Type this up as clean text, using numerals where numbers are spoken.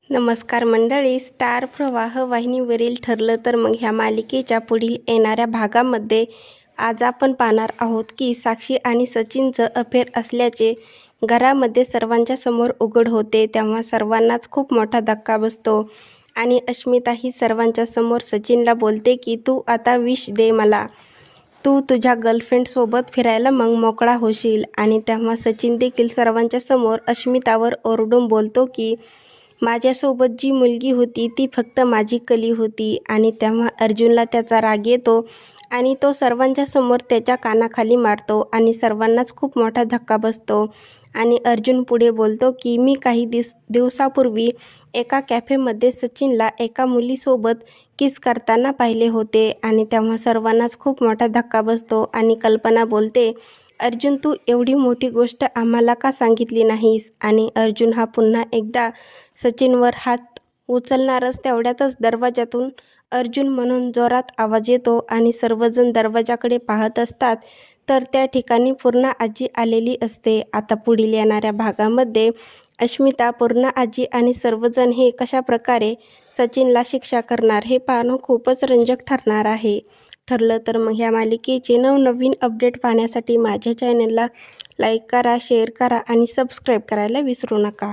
नमस्कार मंडळी, स्टार प्रवाह वाहिनीवरील ठरलं तर मग ह्या मालिकेच्या पुढील येणाऱ्या भागामध्ये आज आपण पाहणार आहोत की साक्षी आणि सचिनचं अफेअर असल्याचे घरामध्ये सर्वांच्या समोर उघड होते। तेव्हा सर्वांनाच खूप मोठा धक्का बसतो आणि अस्मिता ही सर्वांच्या समोर सचिनला बोलते की तू आता विश दे मला, तू तुझ्या गर्लफ्रेंडसोबत फिरायला मग मोकळा होशील। आणि तेव्हा सचिन देखील सर्वांच्या समोर अस्मितावर ओरडून बोलतो की माझ्यासोबत जी मुलगी होती ती फक्त माझी कली होती। आणि तेव्हा अर्जुनला त्याचा राग येतो आणि तो सर्वांच्या समोर त्याच्या कानाखाली मारतो आणि सर्वांनाच खूप मोठा धक्का बसतो। आणि अर्जुन पुढे बोलतो की मी काही दिवसापूर्वी एका कॅफेमध्ये सचिनला एका मुलीसोबत किस करताना पाहिले होते। आणि तेव्हा सर्वांनाच खूप मोठा धक्का बसतो आणि कल्पना बोलते, अर्जुन तू एवढी मोठी गोष्ट आम्हाला का सांगितली नाहीस। आणि अर्जुन हा पुन्हा एकदा सचिनवर हात उचलणारच तेवढ्यातच दरवाजातून अर्जुन म्हणून जोरात आवाज येतो आणि सर्वजण दरवाजाकडे पाहत असतात तर त्या ठिकाणी पूर्णा आजी आलेली असते। आता पुढील येणाऱ्या भागामध्ये अस्मिता, पूर्णा आजी आणि सर्वजण हे कशा प्रकारे सचिनला शिक्षा करणार हे पाहणं खूपच रंजक ठरणार आहे। ठरलं तर मग ह्या मालिकेचे नवनवीन अपडेट पाहण्यासाठी माझ्या चॅनलला लाईक करा, शेअर करा आणि सबस्क्राईब करायला विसरू नका।